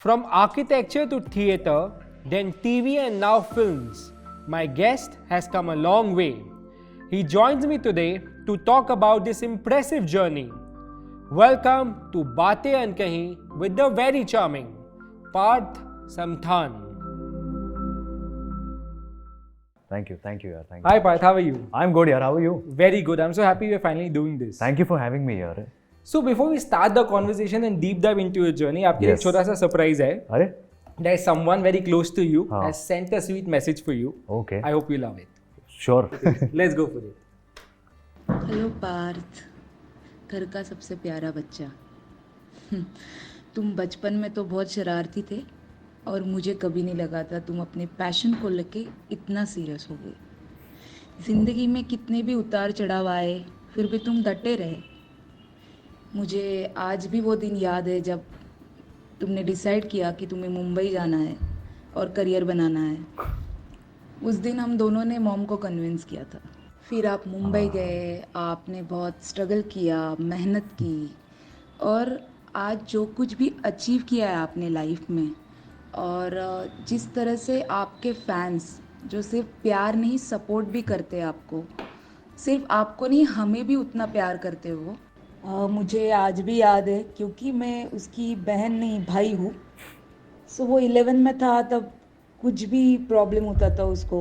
From architecture to theatre, then TV and now films, my guest has come a long way. He joins me today to talk about this impressive journey. Welcome to Baatein Ankahi with the very charming Parth Samthan. Thank you, yaar. Thank you. Hi Parth, how are you? I'm good, yaar. How are you? Very good. I'm so happy we're finally doing this. Thank you for having me here. So before we start the conversation and deep dive into your journey, आपके लिए एक Yes. छोटा सा surprise है. अरे There's someone very close to you हाँ. has sent a sweet message for you. Okay. I hope you love it. Sure Let's go for it. Hello Parth, घर का सबसे प्यारा बच्चा। तुम बचपन में तो बहुत शरारती थे और मुझे कभी नहीं लगा था तुम अपने पैशन को लेके इतना सीरियस हो गए। ज़िंदगी में कितने भी उतार चढ़ाव आए फिर भी तुम डटे रहे। मुझे आज भी वो दिन याद है जब तुमने डिसाइड किया कि तुम्हें मुंबई जाना है और करियर बनाना है। उस दिन हम दोनों ने मॉम को कन्विंस किया था। फिर आप मुंबई गए, आपने बहुत स्ट्रगल किया, मेहनत की और आज जो कुछ भी अचीव किया है आपने लाइफ में और जिस तरह से आपके फैंस जो सिर्फ प्यार नहीं सपोर्ट भी करते हैं आपको, सिर्फ आपको नहीं हमें भी उतना प्यार करते हो। मुझे आज भी याद है क्योंकि मैं उसकी बहन नहीं भाई हूँ। सो वो 11 में था तब कुछ भी प्रॉब्लम होता था उसको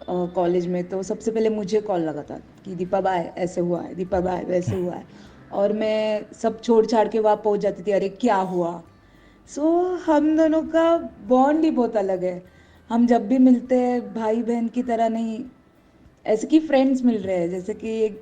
कॉलेज में तो सबसे पहले मुझे कॉल लगा था कि दीपा बाय ऐसे हुआ है, दीपा बाय वैसे हुआ है और मैं सब छोड़ छाड़ के वहाँ पहुँच जाती थी, अरे क्या हुआ। सो हम दोनों का बॉन्ड ही बहुत अलग है। हम जब भी मिलते हैं भाई बहन की तरह नहीं, ऐसे कि फ्रेंड्स मिल रहे हैं, जैसे कि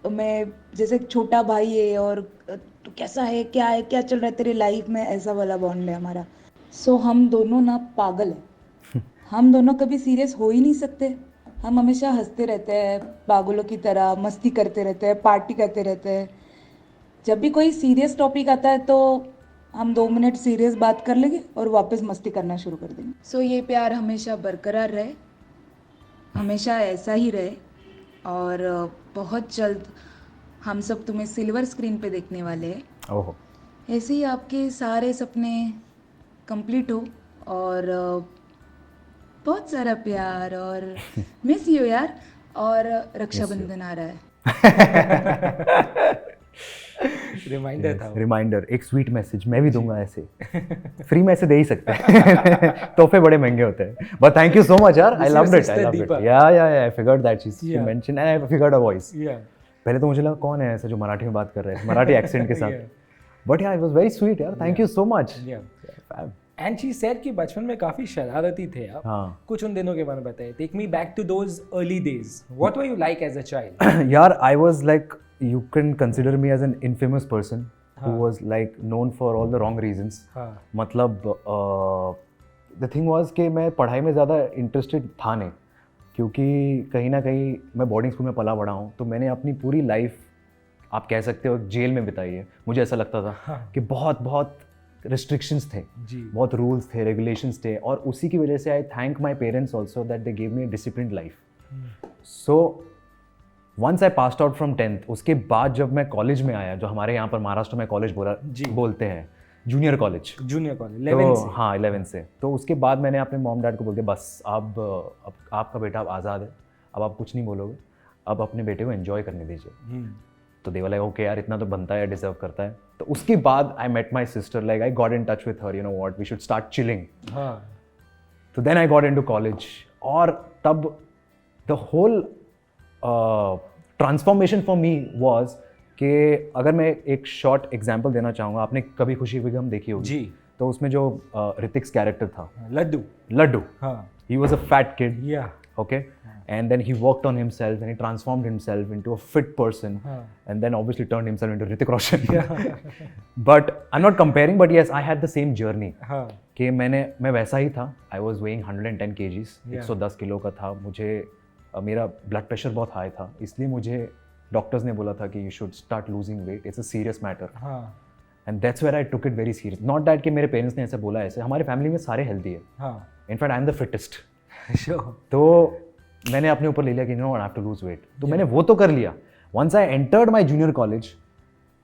मैं जैसे छोटा भाई है और तू कैसा है, क्या है, क्या चल रहा है तेरी लाइफ में, ऐसा वाला बॉन्ड है हमारा। सो हम दोनों ना पागल है, हम दोनों कभी सीरियस हो ही नहीं सकते। हम हमेशा हंसते रहते हैं पागलों की तरह, मस्ती करते रहते हैं, पार्टी करते रहते हैं। जब भी कोई सीरियस टॉपिक आता है तो हम 2 मिनट सीरियस बात कर लेंगे और वापस मस्ती करना शुरू कर देंगे। सो ये प्यार हमेशा बरकरार रहे, हमेशा ऐसा ही रहे और बहुत जल्द हम सब तुम्हें सिल्वर स्क्रीन पे देखने वाले हैं। ओहो ऐसे ही आपके सारे सपने कंप्लीट हो और बहुत सारा प्यार और मिस यू यार। और रक्षाबंधन आ रहा है। रिमाइंडर था वो. रिमाइंडर, एक स्वीट मैसेज मैं भी दूंगा ऐसे। फ्री में ऐसे दे ही सकते हैं। तोहफे बड़े महंगे होते हैं, but thank you so much यार। आई This is loved your it, I sister loved it. Deepa. या I figured that she Yeah. Mention and I figured a voice. Yeah. पहले तो मुझे लगा कौन है ऐसे जो मराठी में बात कर रहे हैं, मराठी एक्सेंट के साथ। Yeah. बट या इट वाज वेरी स्वीट यार, thank you so much. Yeah. And she said कि बचपन में काफी शरारती थे आप. हाँ कुछ उन दिनों के बारे में बताइए. Take me back to those early days. What were you like as a child? यार I was like, you can consider me as an infamous person who हाँ. was like known for all the wrong reasons. हाँ. मतलब the thing was कि मैं पढ़ाई में ज़्यादा interested था नहीं, क्योंकि कहीं ना कहीं मैं बोर्डिंग स्कूल में पला बड़ा हूँ, तो मैंने अपनी पूरी लाइफ आप कह सकते हो जेल में बिताई है। मुझे ऐसा लगता था हाँ. कि बहुत बहुत रिस्ट्रिक्शंस थे, जी. बहुत रूल्स थे, रेगुलेशंस थे, और उसी की वजह से I thank my parents also that they gave me a disciplined life. So once I passed out from 10th, उसके बाद जब मैं कॉलेज में आया, जो हमारे यहाँ पर महाराष्ट्र में कॉलेज जी. बोलते हैं जूनियर कॉलेज, Junior college. 11 तो से. हाँ 11 से, तो उसके बाद मैंने अपने मॉम डैड को बोल दिया बस अब आपका बेटा अब आज़ाद है, अब आप कुछ नहीं बोलोगे, अब अपने बेटे को एंजॉय करने दीजिए। हम्म. तो दे वाला ओके यार, इतना तो बनता है, डिजर्व करता है। तो उसके बाद I met my sister, like I got in touch with her, you know what, we should start chilling. हाँ. तो then I got into college, और तब the whole transformation for me was कि अगर मैं एक शॉर्ट एग्जांपल देना चाहूँगा, आपने कभी खुशी हुई गम देखी होगी, जी. तो उसमें जो ऋतिक्स कैरेक्टर था लड्डू. लड्डू, हाँ. he was a fat kid, Yeah. okay, and then he worked on himself and he transformed himself into a fit person, and then obviously turned himself into Hrithik Roshan. But I'm not comparing, but yes, I had the same journey. हाँ. कि मैं वैसा ही था। I was weighing 110 kgs, Yeah. 110 kilo का था। मुझे मेरा blood pressure बहुत हाई था, इसलिए मुझे डॉक्टर्स ने बोला था कि you should start losing weight, it's a serious matter. हाँ. And that's where I took it very serious. Not that कि मेरे पेरेंट्स ने ऐसे बोला, ऐसे हमारे फैमिली में सारे हेल्दी है, हाँ. In fact I am the fittest. Sure. तो मैंने अपने ऊपर ले लिया कि no I have to lose weight, तो मैंने वो तो कर लिया। Once I entered my junior college,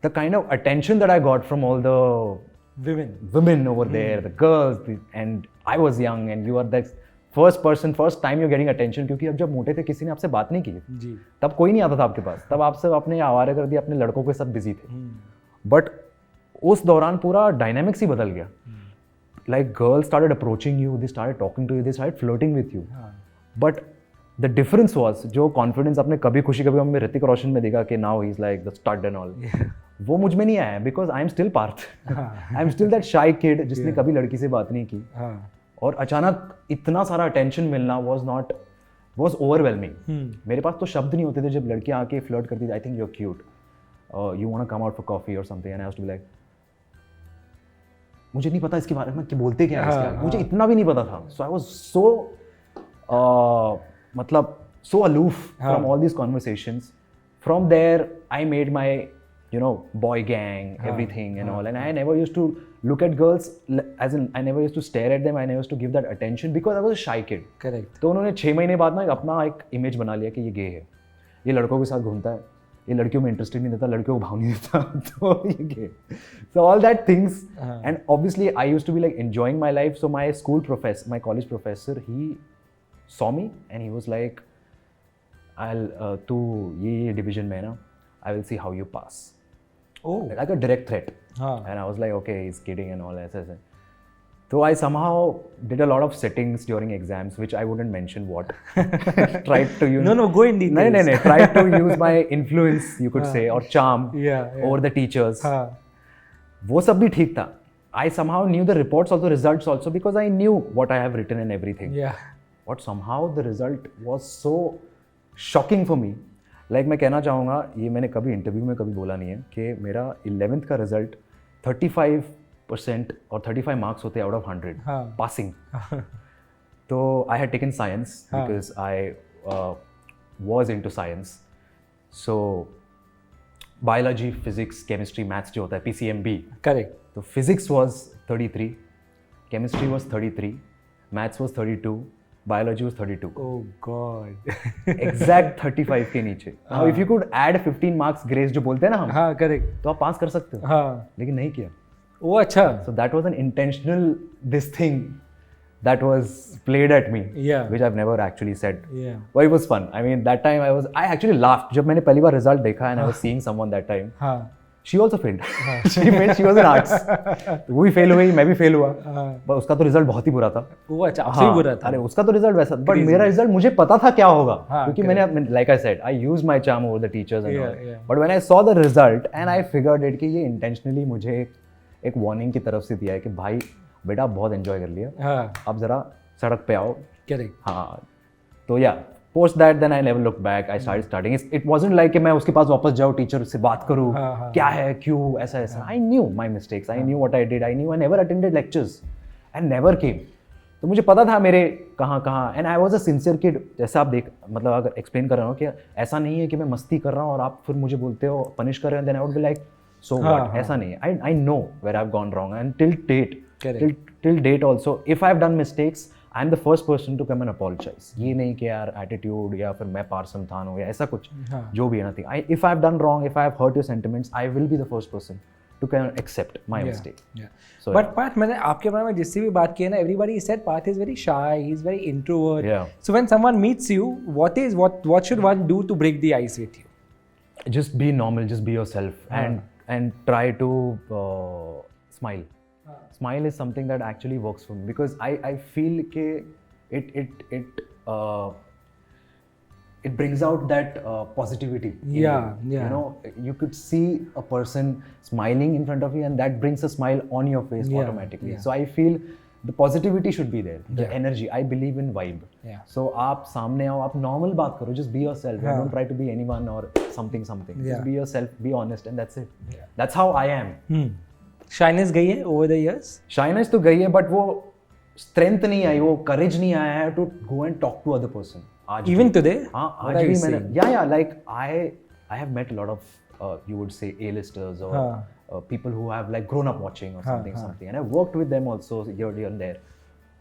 the kind of attention that I got from all the women over there, the girls, and I was young, and you are that first time you're getting attention, क्योंकि अब जब मोटे थे किसी ने आपसे बात नहीं की जी तब कोई नहीं आता था आपके पास, तब आप सब अपने आवारा कर दिए, अपने लड़कों के साथ बिजी थे. बट उस दौरान पूरा डायनामिक्स ही बदल गया. Like girls started approaching you, they started talking to you, they started flirting with you. But the difference was, जो confidence आपने कभी खुशी कभी में ऋतिक रोशन में देखा कि now he's like the stud and all, वो मुझ में नहीं आया, because I am still Parth. I am still that shy kid जिसने कभी लड़की से बात नहीं की. और अचानक इतना सारा अटेंशन मिलना was overwhelming. मेरे पास तो शब्द नहीं होते थे जब लड़कियां आके फ्लर्ट करती थी. I think you're cute, you want to come out for coffee or something, and I used to be like, मुझे नहीं पता इसके बारे में कि बोलते क्या है इसके आगे. मुझे इतना भी नहीं पता था. So I was so मतलब so aloof from all these conversations. From there I made my boy gang, everything and all, and I never used to look at girls as in I never used to stare at them, I never used to give that attention because I was a shy kid. Correct. तो उन्होंने 6 महीने बाद ना अपना एक image बना लिया कि ये गे है, ये लड़कों के साथ घूमता है, ये लड़कियों में इंटरेस्टेड नहीं देता, लड़कियों को भाव नहीं देता, तो ये गे. So all that things, and obviously I used to be like enjoying my life. So my college professor, he saw me and he was like, तू ये division में है ना, I will see how you pass. Oh. Like a direct threat. And I was like, okay, he's kidding and all ऐसे. So I somehow did a lot of settings during exams, which I wouldn't mention what. Tried to use. No, go in details. No. Tried to use my influence, you could say, or charm over the teachers. वो सब भी ठीक था. I somehow knew the results also, because I knew what I have written and everything. Yeah. But somehow the result was so shocking for me. Like मैं कहना चाहूँगा, ये मैंने कभी इंटरव्यू में कभी बोला नहीं है कि मेरा 11th का रिजल्ट 35% और 35 मार्क्स होते आउट ऑफ 100 पासिंग. तो I had taken science because I was into science. So biology, physics, chemistry, maths जो होता है PCMB. करेक्ट. तो physics was 33, chemistry was 33, maths was 32, biology was 32. Oh God. Exact 35 के नीचे. Now if you could add 15 marks grace जो बोलते हैं ना हम, हाँ करेक्ट, तो आप पास कर सकते हो. हाँ लेकिन नहीं किया. वो अच्छा. So that was an intentional this thing that was played at me, which I've never actually said. But it was fun. I mean that time I actually laughed जब मैंने पहली बार रिजल्ट देखा and I was seeing someone that time. हाँ. She also failed. She was in arts. वो भी fail हुई, मैं भी फेल हुआ. पर उसका तो रिजल्ट बहुत ही बुरा था. वो अच्छा, आपसे ही बुरा था. अरे उसका तो रिजल्ट वैसा, बट मेरा रिजल्ट मुझे पता था क्या होगा, क्योंकि मैंने like I said, I used my charm over the teachers and all. But when I saw the result and I figured it कि ये intentionally मुझे एक warning की तरफ से दिया है कि भाई बेटा आप बहुत enjoy कर लिया, अब जरा सड़क पे आओ. करेक्ट. हाँ. तो या post that then I never looked back. I started studying. It wasn't like कि मैं उसके पास वापस जाऊँ, टीचर से बात करूँ, क्या है, क्यों, ऐसा. I knew my mistakes. I knew what I did. I knew I never attended lectures and never came. तो मुझे पता था मेरे कहाँ. And I was a sincere kid. जैसा आप मतलब अगर explain कर रहे हो कि ऐसा नहीं है कि मैं मस्ती कर रहा हूँ और आप फिर मुझे बोलते हो, punish कर रहे हो, then I would be like, so what? ऐसा नहीं है. I know where I've gone wrong, and till date also, if I've done mistakes, I am the first person to come and apologize. ये नहीं कि यार attitude या फिर मैं पार्सन था हो या ऐसा कुछ जो भी है nothing. If I've done wrong, if I've hurt your sentiments, I will be the first person to kind of accept my mistake. So but Parth, मैंने आपके बारे में जिससे भी बात की है ना, everybody said Parth is very shy, he's very introvert. So when someone meets you, what should one do to break the ice with you? Just be normal, just be yourself, and try to smile. Smile is something that actually works for me, because I feel ke it brings out that positivity. Yeah. You know, you could see a person smiling in front of you, and that brings a smile on your face automatically. So I feel the positivity should be there, the energy. I believe in vibe. So आप सामने आओ, आप normal बात करो, just be yourself. Don't try to be anyone or something. Just be yourself, be honest, and that's it. That's how I am. Shyness गई है over the years? Shyness तो गई है, but वो strength नहीं आई, वो courage नहीं आया है to go and talk to other person. Even today? हाँ, आज भी मैंने, like I have met a lot of you would say A-listers or people who have like grown up watching or something, and I've worked with them also here and there,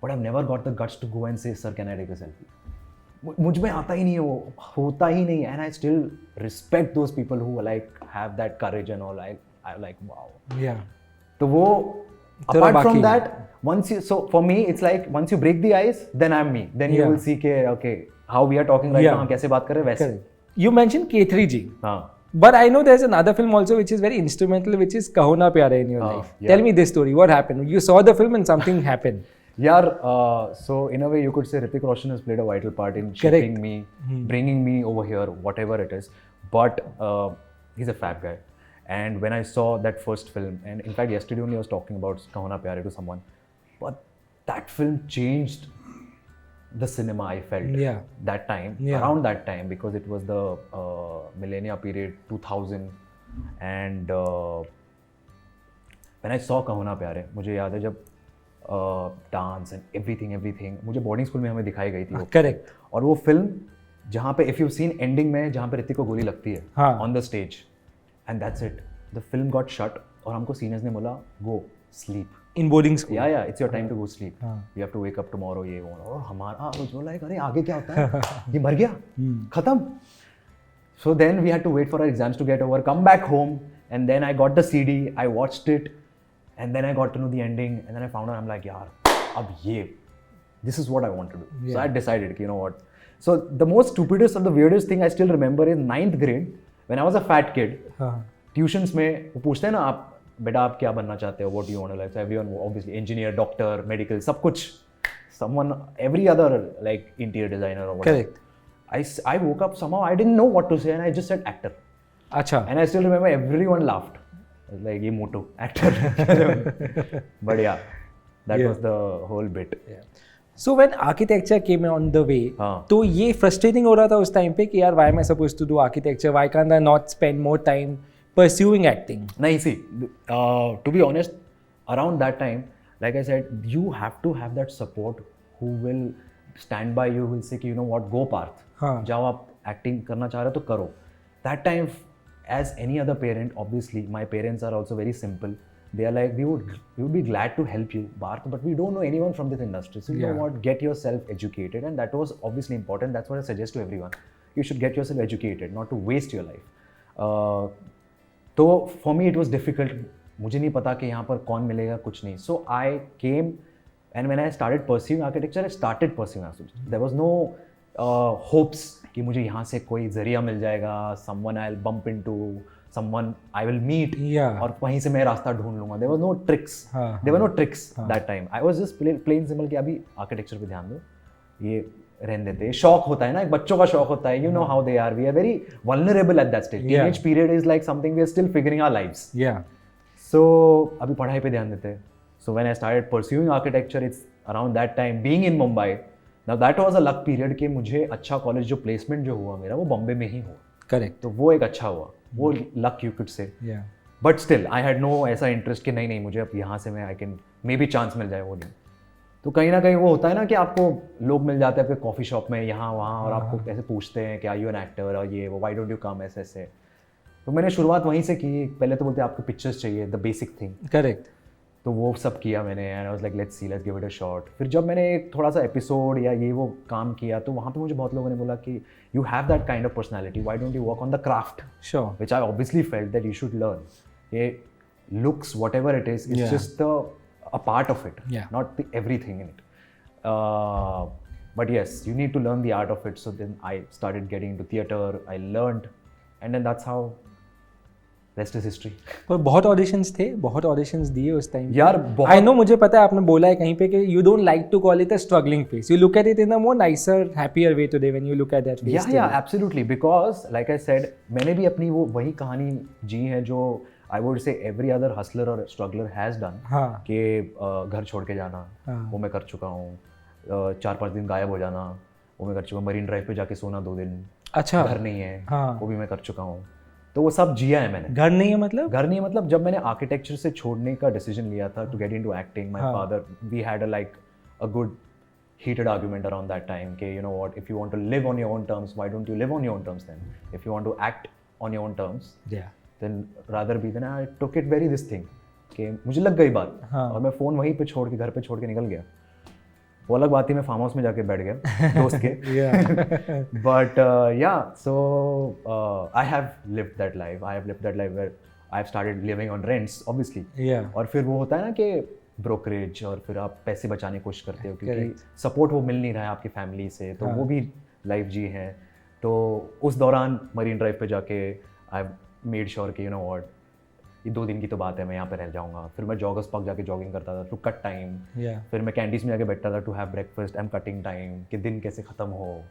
but I've never got the guts to go and say, sir, can I take a selfie? मुझ में आता ही नहीं है, वो होता ही नहीं, and I still respect those people who like have that courage and all. I like wow. Yeah. तो वो apart बाकी from है. that, once you, so for me it's like once you break the ice, then I'm me, then you Yeah. will see के okay how we are talking right Yeah. now, हम कैसे बात कर रहे हैं वैसे. Correct. You mentioned K3G. हाँ. But I know there's another film also which is very instrumental, which is Kaho Na Pyare in your life. yeah. Tell me this story. What happened? You saw the film and something happened. यार so in a way you could say Hrithik Roshan has played a vital part in shaping me, bringing me over here, whatever it is. But he's a fab guy. And when I saw that first film, and in fact yesterday only I was talking about Kaho Na Pyare to someone, but that film changed the cinema, I felt. Yeah. That time, Yeah. around that time, because it was the millennia period, 2000. And when I saw Kaho Na Pyare, मुझे याद है जब dance and everything मुझे boarding school में हमें दिखाई गई थी वो. Correct. और वो फिल्म जहाँ पे इफ़ यू सीन एंडिंग में जहाँ पे ऋतिक को गोली लगती है हाँ. On the stage, and that's it, the film got shut और हमको सीनियर्स ने बोला go sleep. In boarding school. Yeah it's your time to go sleep, हाँ. You have to wake up tomorrow, ये वो. और हमारा जो लाइक अरे आगे क्या होता है, ये मर गया, खत्म. So then we had to wait for our exams to get over, come back home, and then I got the CD, I watched it, and then I got to know the ending, and then I found out, I'm like, yaar, ab ye, this is what I want to do. So I decided, you know what. So the most stupidest and the weirdest thing I still remember is 9th grade, when I was a fat kid, हाँ. Tuitions में वो पूछते हैं ना, आप बेटा आप क्या बनना चाहते हो, what you want to like, everyone obviously engineer, doctor, medical, सब कुछ, someone every other like interior designer और Correct. I woke up somehow, I didn't know what to say, and I just said actor. अच्छा. And I still remember everyone laughed. I was like, ये मोटो actor. But yeah, that Yeah. was the whole bit. So when architecture came on the way, हाँ. तो ये frustrating हो रहा था उस time पे कि यार why am I supposed to do architecture? Why can't I not spend more time pursuing acting? Nahi, see, to be honest, around that time, like I said, you have to have that support who will stand by you, will say कि you know what, go Parth. हाँ. जाओ आप acting करना चाह रहे हो तो करो. That time, as any other parent, obviously, my parents are also very simple. They are like, we would be glad to help you, Parth, but we don't know anyone from this industry. So you know Yeah. what, get yourself educated, and that was obviously important. That's what I suggest to everyone. You should get yourself educated, not to waste your life. तो for me it was difficult. मुझे नहीं पता कि यहाँ पर कौन मिलेगा, कुछ नहीं. So I came, and when I started pursuing architecture, I started pursuing architecture. There was no hopes कि मुझे यहाँ से कोई जरिया मिल जाएगा, someone I'll bump into, someone I will meet, Yeah. और वहीं से मैं रास्ता ढूंढ लूँगा. There was no tricks. हाँ, There were no tricks that time. I was just plain simple कि अभी architecture पे ध्यान दो, ये रहने देते हैं. शौक होता है ना, एक बच्चों का शौक होता है. You know how they are. We are very vulnerable at that stage. Yeah. Teenage period is like something we are still figuring our lives. Yeah. So अभी पढ़ाई पे ध्यान देते हैं. So when I started pursuing architecture, it's around that time being in Mumbai. Now that was a luck period कि मुझे अच्छा college जो प्लेसमेंट जो हुआ मेरा वो बॉम्बे में ही हुआ. Correct. तो वो एक अच्छा हुआ, वो luck you could say. Yeah. But still I had no ऐसा इंटरेस्ट कि नहीं मुझे अब यहाँ से मैं I can maybe chance मिल जाए, वो नहीं. तो कहीं ना कहीं वो होता है ना कि आपको लोग मिल जाते हैं आपके कॉफ़ी शॉप में यहाँ वहाँ, और आपको ऐसे पूछते हैं कि आर यू एन एक्टर और ये वो, व्हाई डोंट यू कम, ऐसे ऐसे. तो मैंने शुरुआत वहीं से की. पहले तो बोलते आपको पिक्चर्स चाहिए, द बेसिक थिंग. Correct. तो वो सब किया मैंने, and I was like let's see, let's give it a shot. फिर जब मैंने एक थोड़ा सा एपिसोड या ये वो काम किया, तो वहाँ पे मुझे बहुत लोगों ने बोला कि you have that kind of personality, why don't you work on the craft, Sure. which I obviously felt that you should learn. Looks, whatever it is, it's Yeah. just a part of it, Yeah. not everything in it. But yes, you need to learn the art of it. So then I started getting into theater, I learned, and then that's how rest is history. पर बहुत auditions थे, बहुत auditions दिए उस time. यार बहुत. I know, मुझे पता है आपने बोला है कहीं पे कि you don't like to call it a struggling phase. You look at it in a more nicer, happier way today when you look at that phase. Yeah, absolutely. Because like I said, मैंने भी अपनी वो वही कहानी जी है जो I would say every other hustler और struggler has done. हाँ. कि घर छोड़ के जाना, हाँ. वो मैं कर चुका हूँ. 4-5 दिन गायब हो जाना, वो मैं कर चुका हूँ. मरीन ड्राइव पे जाके सोना 2 दिन, अच्छा. घर नहीं है, हाँ. वो भी मैं कर चुका हूँ. तो वो सब जिया है मैंने. घर नहीं है मतलब? घर नहीं है मतलब जब मैंने आर्किटेक्चर से छोड़ने का डिसीजन लिया था to get into acting, my father, we had a good heated argument around that time कि you know what, if you want to live on your own terms, why don't you live on your own terms then? If you want to act on your own terms, Yeah. then rather be. Then I took it very this thing कि मुझे लग गई बात. हाँ. और मैं phone वहीं पे छोड़ के, घर पे छोड़ के निकल गया. वो अलग बात थी, मैं फार्म हाउस में जाके बैठ गया दोस्त के. But yeah, so I have lived that life. I have lived that life where I have started living on rents, obviously. Yeah. और फिर वो होता है ना कि ब्रोकरेज और फिर आप पैसे बचाने की कोशिश करते हो क्योंकि Correct. सपोर्ट वो मिल नहीं रहा है आपकी फैमिली से, तो हाँ. वो भी लाइफ जी है। तो उस दौरान मरीन ड्राइव पे जाके आई मेड श्योर कि यू नो व्हाट, ये 2 दिन की तो बात है, मैं यहाँ पे रह जाऊँगा। फिर मैं जॉगर्स पार्क जाके जॉगिंग करता था टू कट टाइम। Yeah. फिर मैं कैंटीज में जाके बैठता था to have breakfast, I am cutting time, कि दिन कैसे ख़त्म हो,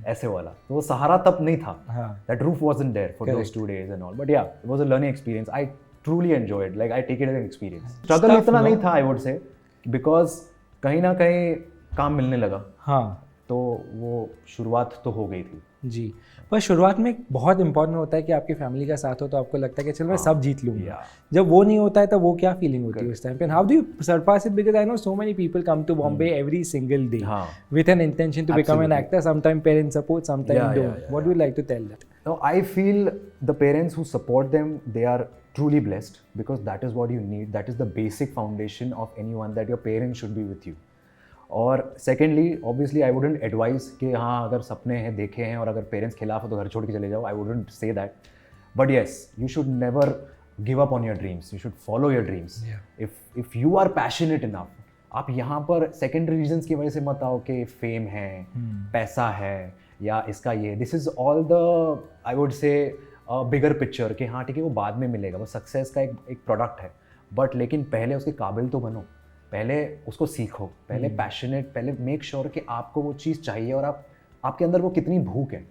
ऐसे वाला। तो वो सहारा तब नहीं था, हाँ. That roof wasn't there for those 2 days and all, but yeah, it was a learning experience. I truly enjoyed, like I take it as an experience. Struggle Tough, इतना no? नहीं था I would say, because कहीं ना कहीं काम मिलने लगा, हाँ तो वो शुरुआत तो हो गई थी। जी। पर शुरुआत में बहुत इंपॉर्टेंट होता है कि आपकी फैमिली का साथ हो, तो आपको लगता है कि चल मैं सब जीत लूँगा। Yeah. जब वो नहीं होता है तब वो क्या फीलिंग होती है उस टाइम पे? How do you surpass it? Because I know so many people come to Bombay every single day हाँ. with an intention to become an Absolutely. actor. Sometimes parents support, sometimes Yeah, don't. yeah, What do you like to tell them? No, I feel the parents who support them, they are truly blessed, because that is what you need. That is the basic foundation of anyone, that your parents should be with you. और secondly obviously I wouldn't advice कि हाँ अगर सपने हैं देखे हैं और अगर पेरेंट्स खिलाफ हो तो घर छोड़ के चले जाओ, I wouldn't say that, but yes you should never give up on your dreams, you should follow your dreams. If you are passionate enough, आप यहाँ पर सेकेंडरी रीजंस की वजह से मत आओ कि फेम है, पैसा है या इसका ये, this is all the I would say bigger picture कि हाँ ठीक है वो बाद में मिलेगा, वो सक्सेस का एक प्रोडक्ट है, बट लेकिन पहले उसके काबिल तो बनो, पहले उसको सीखो, पहले पैशनेट, पहले मेक श्योर कि आपको वो चीज़ चाहिए और आपके अंदर वो कितनी भूख है,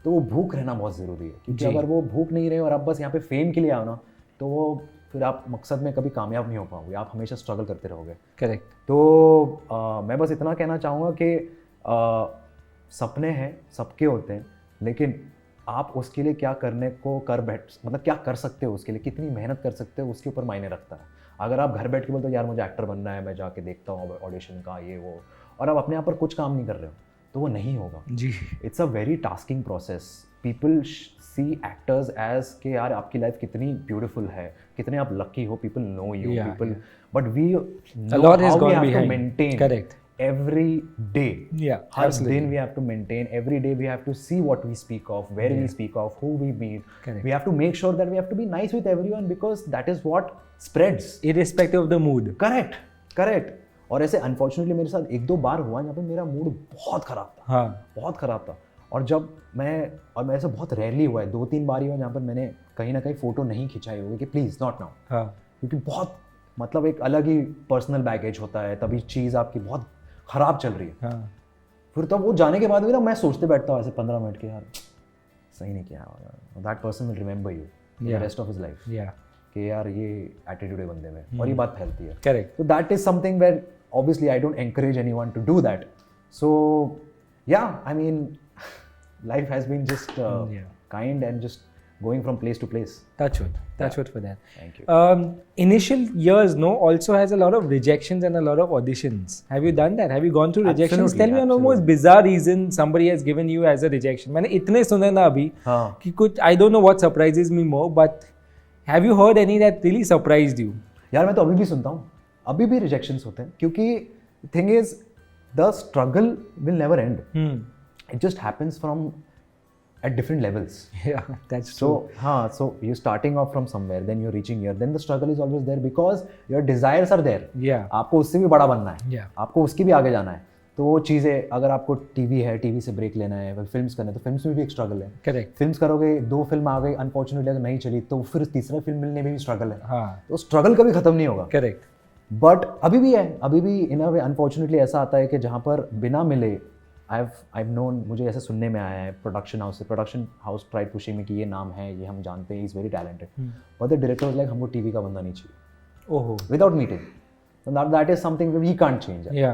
तो वो भूख रहना बहुत ज़रूरी है। क्योंकि अगर वो भूख नहीं रहे और आप बस यहाँ पे फेम के लिए आओ ना, तो वो फिर आप मकसद में कभी कामयाब नहीं हो पाओगे, आप हमेशा स्ट्रगल करते रहोगे। करेक्ट। तो मैं बस इतना कहना चाहूँगा कि सपने हैं, सबके होते हैं, लेकिन आप उसके लिए क्या करने को मतलब क्या कर सकते हो, उसके लिए कितनी मेहनत कर सकते हो, उसके ऊपर मायने रखता है। अगर आप घर बैठ के बोलते हो यार मुझे एक्टर बनना है, मैं जाके देखता हूँ ऑडिशन का ये वो, और आप अपने आप पर कुछ काम नहीं कर रहे हो, तो वो नहीं होगा जी। It's a very tasking process. People see actors as कि यार आपकी लाइफ कितनी ब्यूटीफुल है, कितने आप लकी हो, people know you, people, but we know how we have to maintain correct every day. Yeah, हर absolutely. दिन we have to maintain, every day we have to see what we speak of, where we speak of, who we meet. Correct. We have to make sure that we have to be nice with everyone, because that is what spreads. irrespective of the mood. Correct, correct. और ऐसे unfortunately मेरे साथ 1-2 बार हुआ जहाँ पे मेरा mood बहुत ख़राब था, हाँ बहुत ख़राब था। और जब मैं ऐसे बहुत रेयरली हुआ है, 2-3 बार ही हुआ जहाँ पर मैंने कहीं ना कहीं फ़ोटो नहीं खिंचाई होगी कि प्लीज़ नॉट नाउ, हाँ क्योंकि बहुत मतलब एक अलग ही पर्सनल बैगेज होता है, तभी चीज़ आपकी बहुत ख़राब चल रही है। हाँ फिर तब वो जाने के बाद भी ना मैं सोचते बैठता हूँ ऐसे 15 मिनट के, यार सही नहीं किया, that person will remember you the rest of his life, या कि यार ये एटीट्यूड है बंदे में, और ये बात फैलती है। Correct. So that is something where obviously I don't encourage anyone to do that. So yeah, I mean, life has been just kind and just going from place to place. touch wood for that. Thank you. Initial years also has a lot of rejections and a lot of auditions. Have you done that? Have you gone through rejections? Absolutely, Tell me on the most bizarre reason somebody has given you as a rejection. मैंने इतने सुने ना अभी हाँ। कि कुछ I don't know what surprises me more, but have you heard any that really surprised you? यार मैं तो अभी भी सुनता हूँ, अभी भी रिजेक्शंस होते हैं, क्योंकि thing is the struggle will never and, it just happens from at different levels. Yeah, that's So true. so you're starting off from somewhere, then you're reaching here, then the struggle is always there because your desires are there. Yeah. आपको उससे भी बड़ा बनना है, Yeah. आपको उसकी भी आगे जाना है। तो वो चीज़ें, अगर आपको टीवी है, टीवी से ब्रेक लेना है, फिल्म्स करना है, तो फिल्म्स में भी एक स्ट्रगल है। Correct. फिल्म्स करोगे, 2 फिल्म आ गई, अनफॉर्चुनेटली अगर नहीं चली तो फिर तीसरा फिल्म मिलने में भी स्ट्रगल है। हाँ तो स्ट्रगल कभी ख़त्म नहीं होगा। correct. बट अभी भी है, अभी भी इन अ वे अनफॉर्चुनेटली ऐसा आता है कि जहाँ पर बिना मिले, आई नोन, मुझे ऐसे सुनने में आया है प्रोडक्शन हाउस ट्राइड पुशिंग में कि ये नाम है, ये हम जानते हैं, is very talented, but the director was like हमको टीवी का बंदा नहीं चाहिए, ओहो without meeting. That is something we can't change, yeah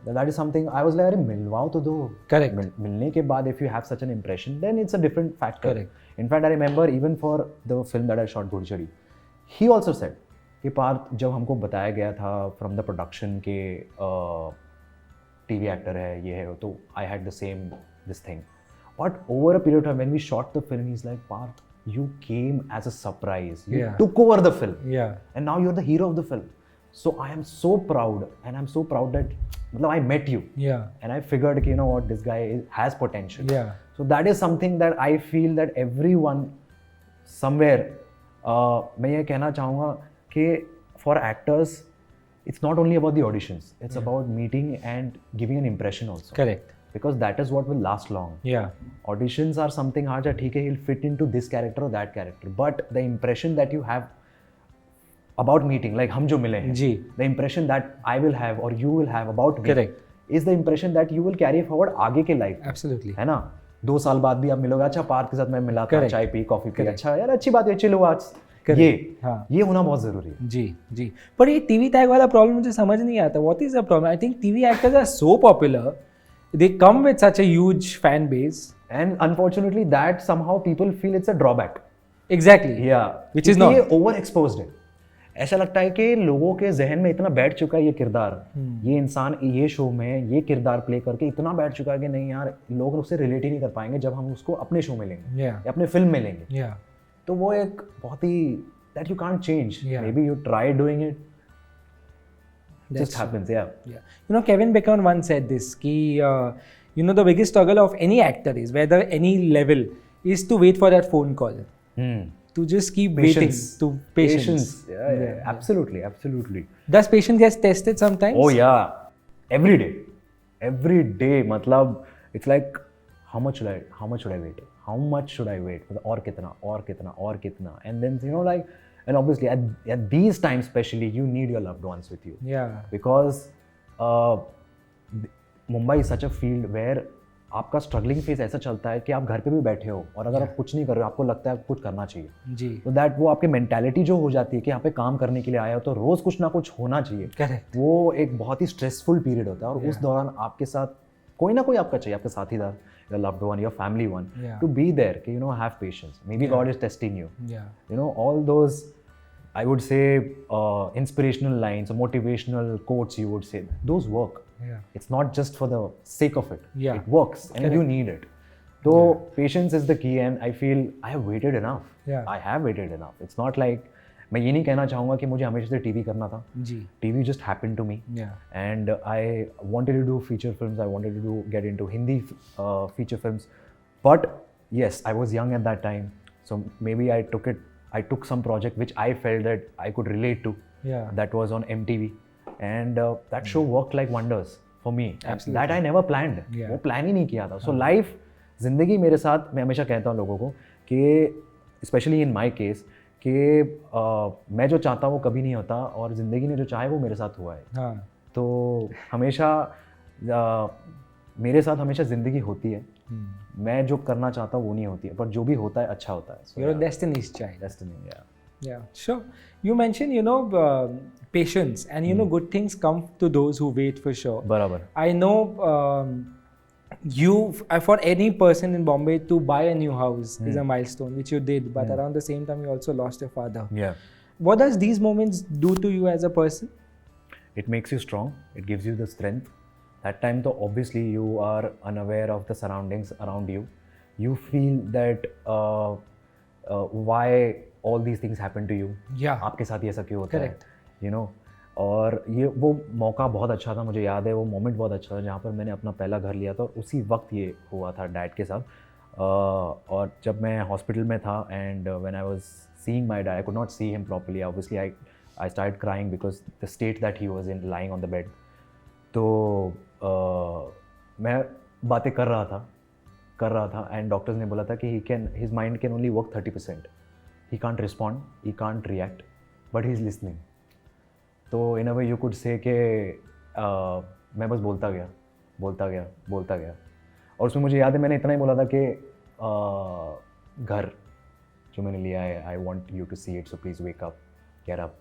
that is something I was like अरे मिलवाओ तो दो। करेक्ट मिलने के बाद if you have such an impression then it's a different factor. Correct. In fact I remember even for the film that I shot Ghudchadi, he also said कि पार्थ, जब हमको बताया गया था फ्रॉम द प्रोडक्शन के टीवी एक्टर है, ये है, तो I had the same this thing, but over a period of time when we shot the film, he is like Parth you came as a surprise, you Yeah. took over the film, या and now you're the hero of the film. So I am so proud, and I'm so proud that मतलब I met you, या and I figured कि you know what, this guy has potential. Yeah. So that is something that I feel that everyone somewhere मैं ये कहना चाहूँगा कि for actors it's not only about the auditions, it's about meeting and giving an impression also. Correct. Because that is what will last long. Yeah. Auditions are something hard, ठीक है, he'll fit into this character or that character. But the impression that you have about meeting, like हम जो मिले हैं, जी. the impression that I will have or you will have about me Correct. is the impression that you will carry forward आगे के life. Absolutely. है ना? 2 साल बाद भी आप मिलोगे, अच्छा पार्थ के साथ मैं मिला था, Correct. चाय पी, कॉफी पी, Correct. अच्छा यार अच्छी बात है, चिल हुआ आज. हाँ. ये होना बहुत जरूरी है. जी जी. पर ये टीवी टैग वाला प्रॉब्लम मुझे समझ नहीं आता. What is the problem? I think TV actors are so popular, they come with such a huge fan base. And unfortunately that somehow people feel it's a drawback. Exactly. Yeah. Which is क्योंकि not. ये overexposed है. ऐसा लगता है कि लोगों के जहन में इतना बैठ चुका है ये किरदार, ये इंसान ये शो में ये किरदार प्ले करके इतना बैठ चुका है कि नहीं यार, लोग उससे रिलेट ही नहीं कर पाएंगे जब हम उसको अपने शो में लेंगे Yeah. या अपने फिल्म में लेंगे. Yeah. तो वो एक बहुत ही that you can't change. Yeah. Maybe you try doing it, That's just happens. Yeah Yeah. You know, Kevin Bacon once said this, ki, you know, the biggest struggle of any actor is, whether any level, is to wait for that phone call. To just keep waiting. To patience. Yeah. Absolutely. Does patience get tested sometimes? Oh yeah, every day. मतलब it's like how much should I wait? How much should I wait? मतलब और कितना, and then you know, like, and obviously at these times especially you need your loved ones with you. Yeah. Because Mumbai is such a field where आपका struggling phase ऐसा चलता है कि आप घर पे भी बैठे हो और अगर आप कुछ नहीं कर रहे हो, आपको लगता है कुछ करना चाहिए. जी. तो दैट वो आपकी मेंटालिटी जो हो जाती है कि यहाँ पे काम करने के लिए आया हो तो रोज कुछ ना कुछ होना चाहिए. Correct. वो एक बहुत ही स्ट्रेसफुल पीरियड होता है और उस दौरान आपके साथ कोई ना कोई आपका चाहिए, आपका साथीदार, your loved one, your family one, Yeah. To be there कि you know have patience. Maybe God is testing you. Yeah. You know, all those, I would say, inspirational lines or motivational quotes, you would say, those work. Yeah. It's not just for the sake of it. Yeah. It works and you need it. So patience is the key, and I feel I have waited enough. Yeah. I have waited enough. It's not like, मैं ये नहीं कहना चाहूँगा कि मुझे हमेशा से TV करना था. जी. TV just happened to me. Yeah. And I wanted to do feature films. I wanted to get into Hindi feature films. But yes, I was young at that time. So maybe I took some project which I felt that I could relate to. Yeah. That was on MTV. And that show worked like wonders for me. Absolutely. That I never planned. Yeah. वो plan ही नहीं किया था. So life, ज़िंदगी मेरे साथ, मैं हमेशा कहता हूँ लोगों को कि especially in my case कि मैं जो चाहता हूँ वो कभी नहीं होता और ज़िंदगी ने जो चाहे वो मेरे साथ हुआ है. हाँ. तो हमेशा मेरे साथ हमेशा ज़िंदगी होती है. मैं जो करना चाहता हूँ वो नहीं होती है, पर जो भी होता है अच्छा होता है. So, You're a destiny's child. destiny, yeah. Yeah, sure. You mentioned, you know, patience, and you know, good things come to those who wait, for sure. बराबर. I know for any person in Bombay to buy a new house is a milestone, which you did, but around the same time you also lost your father. Yeah. What does these moments do to you as a person? It makes you strong. It gives you the strength. That time, though, obviously you are unaware of the surroundings around you. You feel that why all these things happen to you. Yeah. आपके साथ ये सब क्यों होता है? Correct. You know. और ये वो मौका बहुत अच्छा था, मुझे याद है वो मोमेंट बहुत अच्छा था जहाँ पर मैंने अपना पहला घर लिया था और उसी वक्त ये हुआ था डैड के साथ. और जब मैं हॉस्पिटल में था and when I was seeing my dad, I could not see him properly. Obviously I started crying because the state that he was in, lying on the bed. तो मैं बातें कर रहा था एंड डॉक्टर्स ने बोला था कि his mind can only work 30%. He can't respond, he can't react, but he is listening. तो इन अ वे यू कुड से कि मैं बस बोलता गया. और उसमें मुझे याद है मैंने इतना ही बोला था कि घर जो मैंने लिया है, I want you to see it, so please wake up, get up,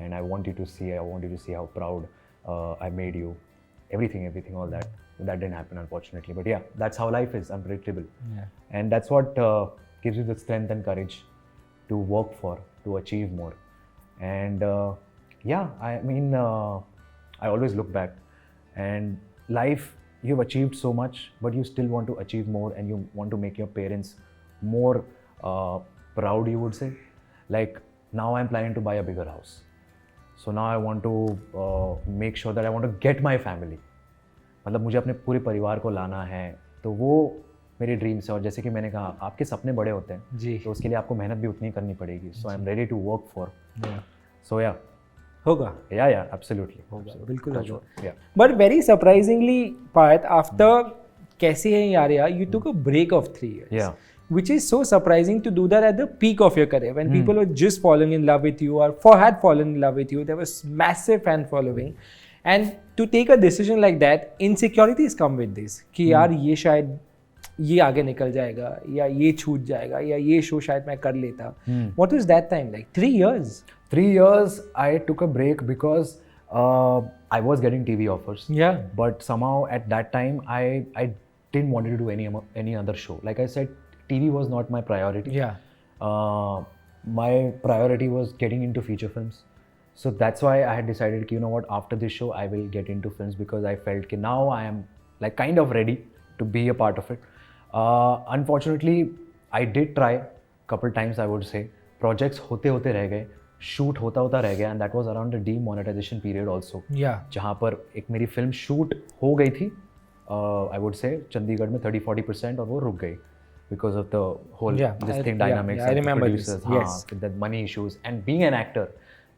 and I want you to see how proud I made you, everything, all that. That didn't happen, unfortunately. But yeah, that's how life is, unpredictable. Yeah. And that's what gives you the strength and courage to work for, to achieve more. And yeah, I mean, I always look back. And life, you've achieved so much, but you still want to achieve more, and you want to make your parents more proud, you would say. Like, now I'm planning to buy a bigger house. So now I want to make sure that I want to get my family. मतलब मुझे अपने पूरे परिवार को लाना है, तो वो मेरे ड्रीम्स है. और जैसे कि मैंने कहा, आपके सपने बड़े होते हैं जी. तो उसके लिए आपको मेहनत भी उतनी करनी पड़ेगी. So I am ready to work for. So yeah होगा Yeah, absolutely. बिल्कुल For होगा sure. Yeah. But very surprisingly Parth after कैसे है यार you took a break of 3 years Yeah. which is so surprising to do that at the peak of your career when people were just falling in love with you or had fallen in love with you. There was massive fan following, and to take a decision like that, insecurities come with this कि यार ये शायद ये आगे निकल जाएगा या ये छूट जाएगा या ये शो शायद मैं कर लेता. What was that time like? 3 years. 3 years I took a break because I was getting TV offers. Yeah. But somehow at that time I didn't want to do any other show. Like I said, TV was not my priority. Yeah. My priority was getting into feature films. So that's why I had decided, you know what, after this show I will get into films because I felt that now I am like kind of ready to be a part of it. Unfortunately, I did try couple times, I would say. Projects होते होते रह गए, shoot होता होता रह गया, and that was around the demonetization period also. Yeah. जहाँ पर एक मेरी फिल्म शूट हो गई थी, I would say चंडीगढ़ में 30-40% और वो रुक गई because of the whole this thing dynamics I and remember producers, this. Yes. the money issues, and being an actor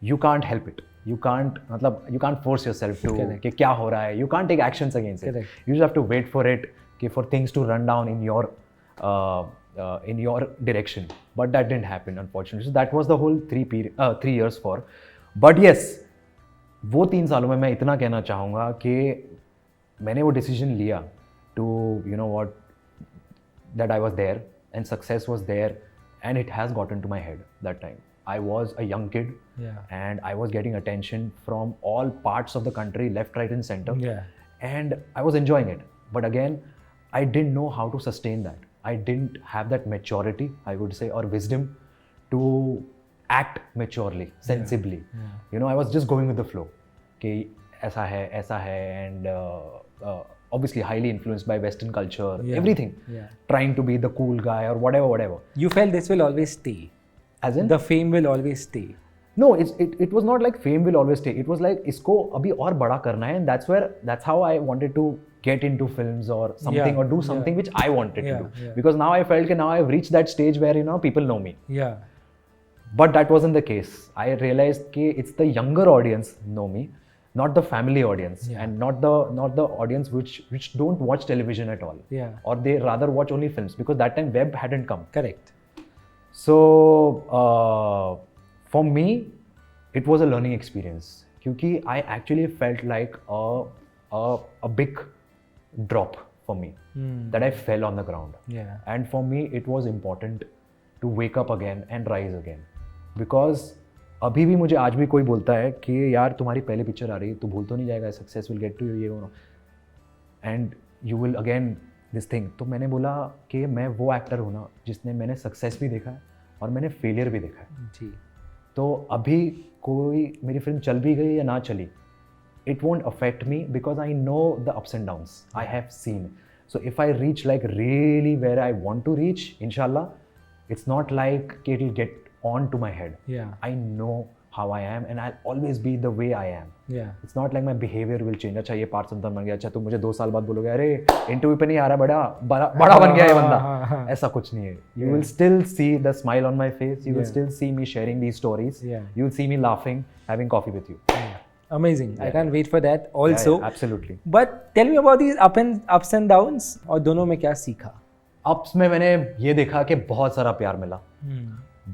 you can't help it. You can't मतलब you can't force yourself to Correct. कि क्या हो रहा है. You can't take actions against it. Correct. You just have to wait for it कि for things to run down in your direction. But that didn't happen unfortunately. So that was the whole 3 years for. But yes, वो 3 सालों में मैं इतना कहना चाहूँगा कि मैंने वो डिसीजन लिया to you know what that I was there and success was there and it has gotten to my head that time. I was a young kid. Yeah. And I was getting attention from all parts of the country, left, right and center. Yeah. And I was enjoying it. But again, I didn't know how to sustain that. I didn't have that maturity, I would say, or wisdom to act maturely, sensibly. You know, I was just going with the flow. कि ऐसा है and obviously highly influenced by Western culture, everything. Yeah. Trying to be the cool guy or whatever. You felt this will always stay. As in? The fame will always stay. No, it was not like fame will always stay. It was like इसको अभी और बड़ा करना है, and that's how I wanted to get into films or something or do something which I wanted to do. Yeah. Because now I felt that now I've reached that stage where you know people know me. Yeah. But that wasn't the case. I realized that it's the younger audience know me, not the family audience, and not the audience which don't watch television at all. Yeah. Or they rather watch only films because that time web hadn't come. Correct. So for me, it was a learning experience. Because I actually felt like a big drop for me that I fell on the ground. Yeah. And for me, it was important to wake up again and rise again. Because अभी भी मुझे आज भी कोई बोलता है कि यार तुम्हारी पहली पिक्चर आ रही है, तू भूल तो नहीं जाएगा, success will get to you, ये वो, and you will again this thing. तो मैंने बोला कि मैं वो एक्टर हूँ ना जिसने मैंने सक्सेस भी देखा है और मैंने फेलियर भी देखा है. जी. तो अभी कोई मेरी फिल्म चल भी गई या ना चली, it won't affect me because I know the ups and downs. I have seen. So if I reach like really where I want to reach, inshallah, it's not like it'll get on to my head. Yeah. I know how I am and I'll always be the way I am. Yeah. It's not like my behavior will change. अच्छा ये पार्थ संतन बन गया, अच्छा तुम मुझे 2 साल बाद बोलोगे अरे इंटरव्यू पे नहीं आ रहा, बड़ा बन गया ये बंदा. ऐसा कुछ नहीं है. You will still see the smile on my face. You will still see me sharing these stories. Yeah. You will see me laughing, having coffee with you. Amazing. I can't wait for that also. Yeah, absolutely. But tell me about these ups and downs. और दोनों में क्या सीखा? Ups में मैंने ये देखा कि बहुत सारा प्यार मिला,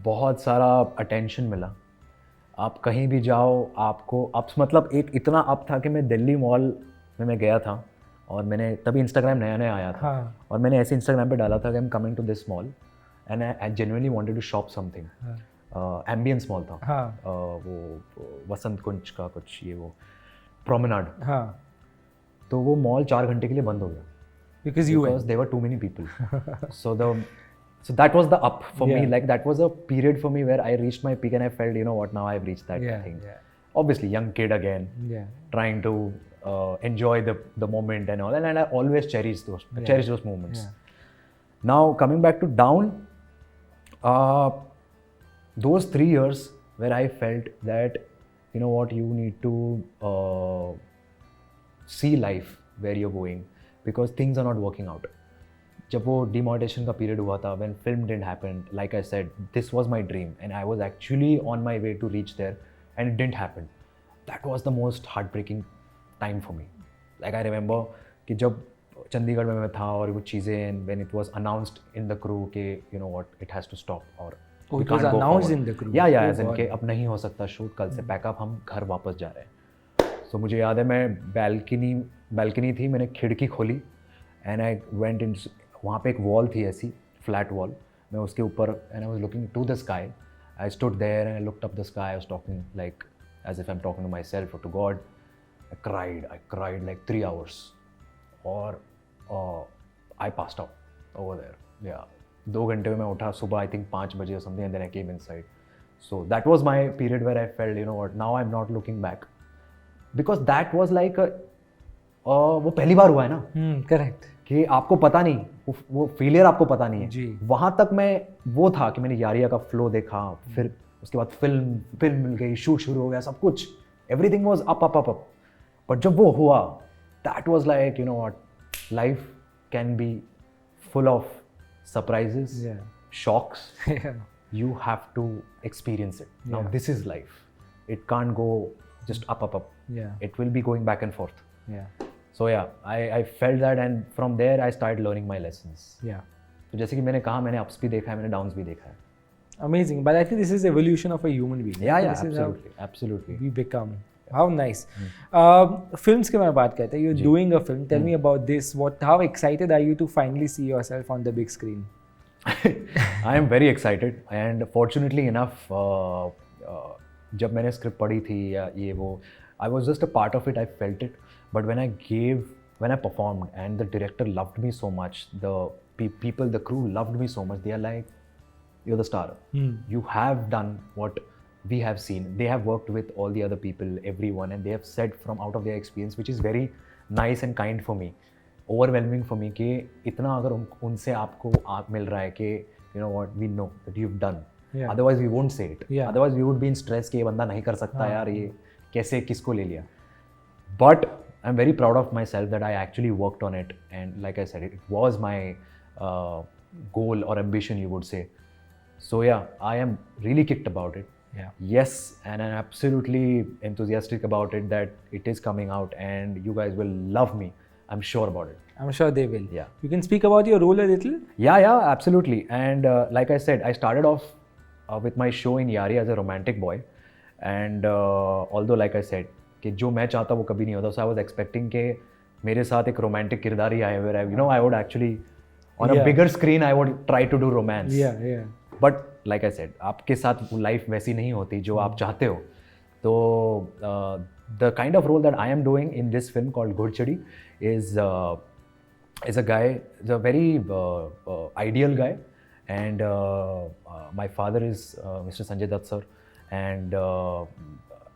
बहुत सारा अटेंशन मिला. आप कहीं भी जाओ आपको अप्स, मतलब एक इतना अप था कि मैं दिल्ली मॉल में मैं गया था और मैंने तभी इंस्टाग्राम नया नया आया था. हाँ. और मैंने ऐसे इंस्टाग्राम पे डाला था कि I am coming to this mall and I genuinely wanted to shop something. Ambience Mall था. हाँ. वो वसंत कुंज का कुछ ये वो प्रोमेनाड. हाँ. तो वो मॉल 4 घंटे के लिए बंद हो गया. Because you went. there were too many people. So that was the up for me. Yeah. Like that was a period for me where I reached my peak and I felt, you know what, now I've reached that Yeah, thing. yeah. Obviously, young kid again, Yeah. trying to enjoy the moment and all, and I always cherish those moments. Yeah. Now coming back to down, those 3 years where I felt that, you know what, you need to see life where you're going because things are not working out. जब वो demonetisation का period हुआ था, when film didn't happen, like I said, this was my dream and I was actually on my way to reach there and it didn't happen. that was the most heartbreaking time for me. Like I remember कि जब चंडीगढ़ में मैं था और वो चीज़ें when it was announced in the crew कि you know what it has to stop or Oh, we it was can't go announced forward. in the crew. Yeah, Oh, as in God. कि अब नहीं हो सकता shoot कल से pack up हम घर वापस जा रहे हैं. So मुझे याद है मैं बैल्कनी थी, मैंने खिड़की खोली एंड आई वेंट इन. वहाँ पे एक वॉल थी ऐसी फ्लैट वॉल, मैं उसके ऊपर and I was looking to the sky. I stood there and I looked up the sky. I was talking like as if I am talking to myself और to God. I cried like 3 hours or I passed out over there. Yeah, 2 घंटे में मैं उठा सुबह I think 5 बजे or something and then I came inside. So that was my period where I felt, you know what, now I'm not looking back because that was like वो पहली बार हुआ है ना करेक्ट. कि आपको पता नहीं, वो फेलियर आपको पता नहीं जी. है. वहाँ तक मैं वो था कि मैंने यारिया का फ्लो देखा, फिर उसके बाद फिल्म मिल गई, शूट शुरू हो गया, सब कुछ, एवरीथिंग वाज अप. बट जब वो हुआ, that was like, you know what, life can be full of surprises, shocks. You have to experience it. Now Yeah. this is life. It can't go just up. Yeah. It will be going back and forth. Yeah. So yeah, I felt that and from there I started learning my lessons. Yeah. तो जैसे कि मैंने कहा, मैंने ups भी देखा है, मैंने downs भी देखा है. Amazing. But I think this is evolution of a human being. Yeah, This is how absolutely. we become. How nice. Films के मैं बात करते हैं. You're doing a film. Tell me about this. How excited are you to finally see yourself on the big screen? I am very excited and fortunately enough, जब मैंने script पढ़ी थी या ये वो, I was just a part of it. I felt it. But when I performed and the director loved me so much, the people, the crew loved me so much. They are like, you're the star. You have done what we have seen. They have worked with all the other people, everyone, and they have said from out of their experience, which is very nice and kind for me. Overwhelming for me कि इतना अगर उनसे आपको मिल रहा है कि you know what, we know that you've done. Yeah. Otherwise we won't say it. Yeah. Otherwise we would be in stress कि ये बंदा नहीं कर सकता यार, ये कैसे किसको ले लिया. But I'm very proud of myself that I actually worked on it, and like I said, it was my goal or ambition, you would say. So yeah, I am really kicked about it. Yeah. Yes, and I'm absolutely enthusiastic about it that it is coming out and you guys will love me. I'm sure about it. I'm sure they will. Yeah. You can speak about your role a little? Yeah, absolutely. And like I said, I started off with my show in Yari as a romantic boy. And although like I said, कि जो मैं चाहता वो कभी नहीं होता, so I was expecting कि मेरे साथ एक romantic किरदार ही आए, where I would actually, on a bigger screen, I would try to do romance. Yeah. But like I said, आपके साथ वो लाइफ वैसी नहीं होती जो आप चाहते हो. तो the kind of role that I am doing in this film called Ghurchadi is a guy, is a very ideal guy, and my father is Mr. Sanjay Dutt sir, and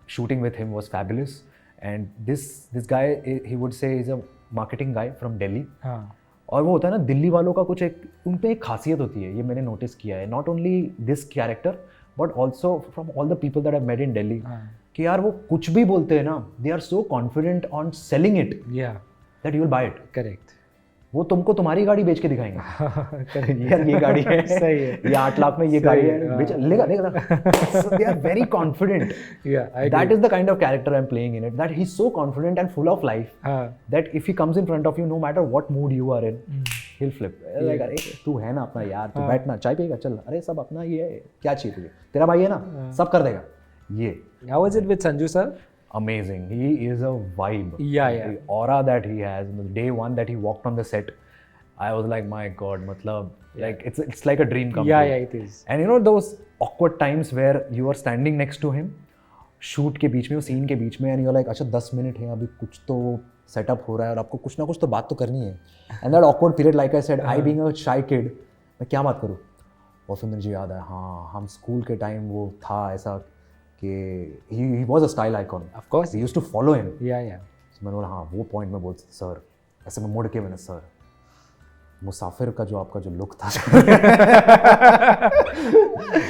shooting with him was fabulous. And this guy, he would say, is a marketing guy from Delhi. हाँ. और वो होता है ना, दिल्ली वालों का कुछ एक उन पे एक खासियत होती है, ये मैंने नोटिस किया है. Not only this character but also from all the people that I met in Delhi, कि यार वो कुछ भी बोलते हैं ना, they are so confident on selling it that you will buy it. Correct. वो तुमको तुम्हारी गाड़ी बेच के दिखाएंगे. यार ये गाड़ी है, सही है, ये 8 लाख में ये गाड़ी है, बेच लेगा. They are very confident. That is the kind of character I am playing in it, that he is so confident and full of life that if he comes in front of you, no matter what mood you are in, he will flip. Like अरे तू है ना अपना यार, तू बैठना, चाय पिएगा, चल, अरे सब अपना, ये क्या चाहिए तुझे, तेरा भाई है ना, सब कर देगा. ये How was it with Sanju sir? Amazing. He is a vibe. Yeah. The aura that he has. The day one that he walked on the set, I was like, my God, matlab, like it's like a dream come true. Yeah, it is. And you know those awkward times where you are standing next to him, shoot के बीच में, वो scene के बीच में, and you're like, अच्छा 10 minute है, अभी कुछ तो setup हो रहा है और आपको कुछ ना कुछ तो बात तो करनी है. And that awkward period, like I said, I being a shy kid, मैं क्या बात करूँ? और फिर मुझे याद है, हाँ, हम स्कूल के टाइम वो था ऐसा कि he was a style icon. Of course. We used to follow him. Yeah. So मैंने बोला, हाँ, वो पॉइंट में बोलते सर, ऐसे में मुड़ के मैंने, सर मुसाफिर का जो आपका जो लुक था.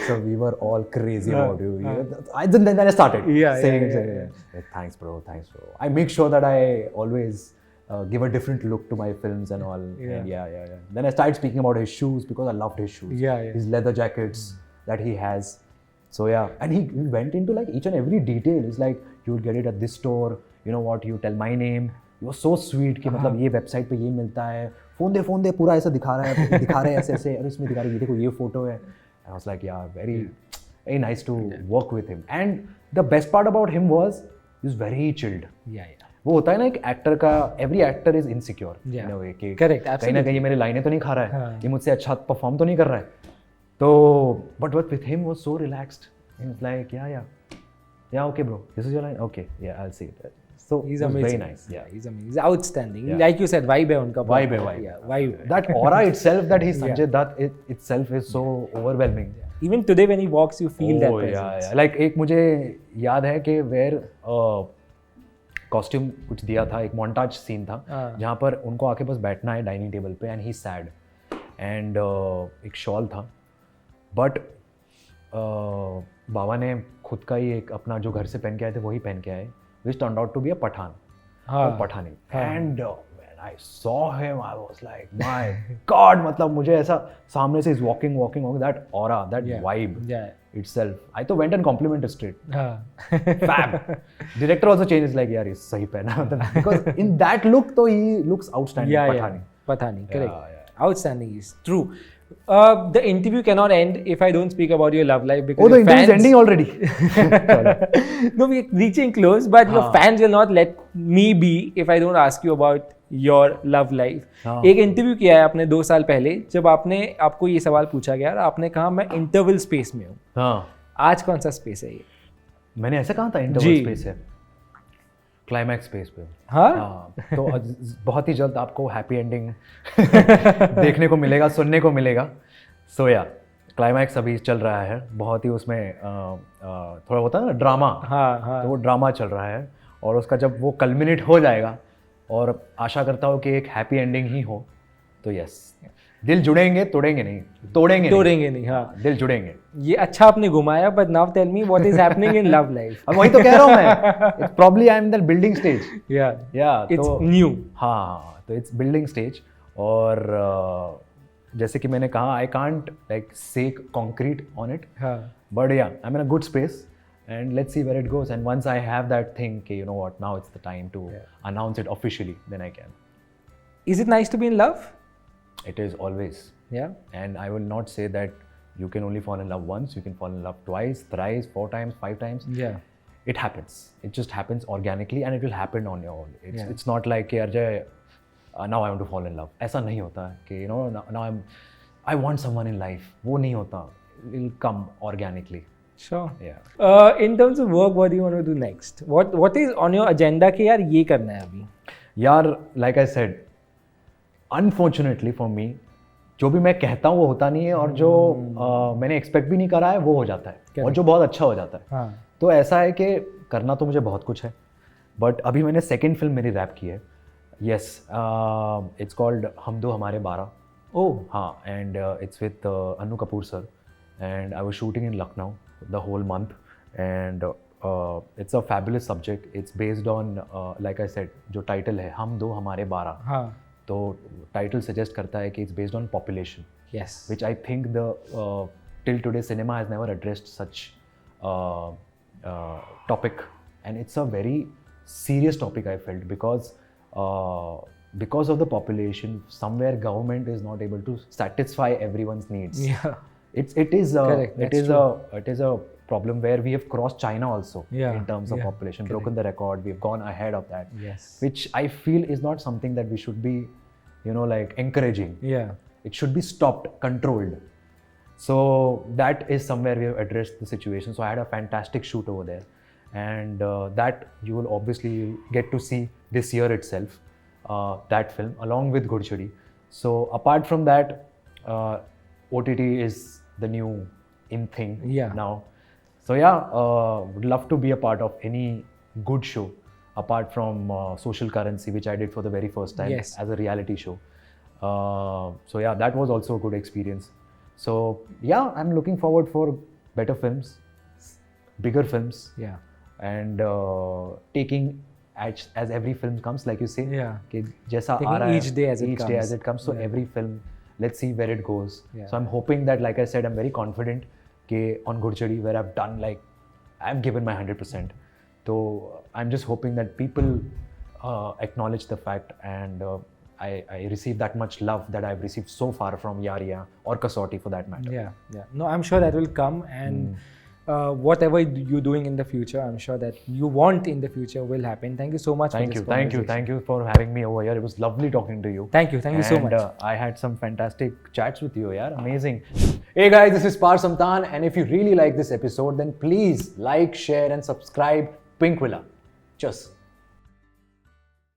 So we were all crazy about you. Then I started saying it. Thanks bro. I make sure that I always give a different look to my films and all. And yeah. Then I started speaking about his shoes because I loved his shoes. Yeah. His leather jackets that he has. So yeah, and he went into like each and every detail. It's like you'll get it at this store. You know what? You tell my name. He was so sweet कि मतलब ये website पे ये मिलता है. Phone दे पूरा ऐसा दिखा रहा है ऐसे और इसमें दिखा रहा है ये देखो ये फोटो है. I was like yeah, very nice to work with him. And the best part about him was he was very chilled. Yeah. वो होता है ना एक एक्टर का, एवरी एक्टर इज इनसिक्योर इन अ वे कि Correct, कहीं ना कहीं मेरी लाइनें तो नहीं खा रहा है, ये मुझसे अच्छा परफॉर्म तो नहीं कर रहा है. तो but with him was so relaxed. He was like yeah okay bro, this is your line, okay yeah I will see it. So He's it was amazing. very nice. Yeah, He's amazing. He's outstanding. Yeah. Like you said, vibe है उनका. Vibe है. Yeah, vibe. That aura itself that he's Sanjay Dutt itself is so overwhelming. Even today when he walks, you feel that Oh, presence. yeah. Like एक मुझे याद है कि where costume कुछ दिया था, एक मोन्टाज सीन था जहाँ पर उनको आके बस बैठना है डाइनिंग टेबल पे एंड ही सैड एंड एक शॉल था बट बाबा ने खुद का ही एक अपना जो घर से पहन के आए थे वही पहन के आए, which turned out to be a Pathan और Pathani. And when I saw him I was like my God, मतलब मुझे ऐसा सामने से is walking that aura, that vibe itself. I तो went and complimented straight. Fab. Director also changed, like यार ये सही पहना because in that look तो he looks outstanding. Pathani, correct. Yeah. Outstanding is true. The interview cannot end if I don't speak about your love life because Oh, the your interview is fans- ending already. No, we're reaching close, but your fans will not let me be if I don't ask you about your love life. एक interview किया है आपने 2 साल पहले, जब आपको ये सवाल पूछा गया और आपने कहा मैं इंटरवल स्पेस में हूँ. हाँ, आज कौन सा स्पेस है ये? मैंने ऐसे कहा था इंटरवल स्पेस है, क्लाइमैक्स स्पेस पे. हाँ, तो बहुत ही जल्द आपको हैप्पी एंडिंग देखने को मिलेगा, सुनने को मिलेगा. सो या क्लाइमैक्स अभी चल रहा है, बहुत ही उसमें थोड़ा होता है ना ड्रामा. हाँ. तो वो ड्रामा चल रहा है और उसका जब वो कल्मिनेट हो जाएगा और आशा करता हूँ कि एक हैप्पी एंडिंग ही हो, तो यस, दिल जुड़ेंगे, तोड़ेंगे नहीं. हाँ. दिल जुड़ेंगे. ये अच्छा आपने घुमाया, but now tell me what is happening in love life. अब वही तो कह रहा हूँ मैं. It's probably I'm in the building stage. Yeah, it's तो new. हाँ, तो इट्स बिल्डिंग स्टेज. और जैसे कि मैंने कहा आई कांट लाइक से कॉन्क्रीट ऑन इट, हाँ. बट या I am in a good space and let's see where it goes. And once I have that thing, okay, you know what, now it's the time to announce it officially, then I can. Is it nice to be in love? It is always. Yeah. And I will not say that you can only fall in love once, you can fall in love twice, thrice, 4 times, 5 times. Yeah. It happens. It just happens organically and it will happen on your own. It's not like कि Arjay, now I want to fall in love. ऐसा नहीं होता कि you know now I want someone in life. वो नहीं होता. It will come organically. Sure. Yeah. In terms of work, what do you want to do next? What is on your agenda कि यार ये करना है अभी? यार, like I said, unfortunately for me, जो भी मैं कहता हूँ वो होता नहीं है और जो मैंने एक्सपेक्ट भी नहीं करा है वो हो जाता है और जो बहुत अच्छा हो जाता है. हाँ. तो ऐसा है कि करना तो मुझे बहुत कुछ है, बट अभी मैंने सेकेंड फिल्म मेरी रैप की है. यस, इट्स कॉल्ड हम दो हमारे 12. Oh. हाँ, and it's with Anu Kapoor sir and I was shooting in Lucknow the whole month and it's a fabulous subject. It's based on like I said, जो title है हम दो हमारे 12. हाँ. तो title suggest करता है कि it's based on population. Yes. Which I think the till today cinema has never addressed such topic, and it's a very serious topic I felt because of the population, somewhere government is not able to satisfy everyone's needs. Yeah. It is a problem where we have crossed China also in terms of population, broken the record. We have gone ahead of that. Yes. Which I feel is not something that we should be, you know, like encouraging. Yeah. It should be stopped, controlled. So that is somewhere we have addressed the situation. So I had a fantastic shoot over there, and that you will obviously get to see this year itself. That film along with Gudchadi. So apart from that, OTT is the new in thing now. So yeah, would love to be a part of any good show apart from Social Currency, which I did for the very first time as a reality show. So yeah, that was also a good experience. So yeah, I'm looking forward for better films, bigger films. Yeah. And taking as every film comes, like you say, कि जैसा Taking आ रहा है, each day as it comes. So every film, let's see where it goes. So I'm hoping that, like I said, I'm very confident Ke on Ghurchadi, where I've done like, I've given my 100%. So I'm just hoping that people acknowledge the fact, and I receive that much love that I've received so far from Yariya or Kasauti for that matter. Yeah, yeah. No, I'm sure that will come, and whatever you're doing in the future, I'm sure that you want in the future will happen. Thank you so much. Thank for you, this conversation. thank you for having me over here. It was lovely talking to you. Thank you so And, much. I had some fantastic chats with you, yaar. Amazing. Hey guys, this is Par Samtan, and if you really like this episode, then please like, share, and subscribe Pink Villa. Cheers.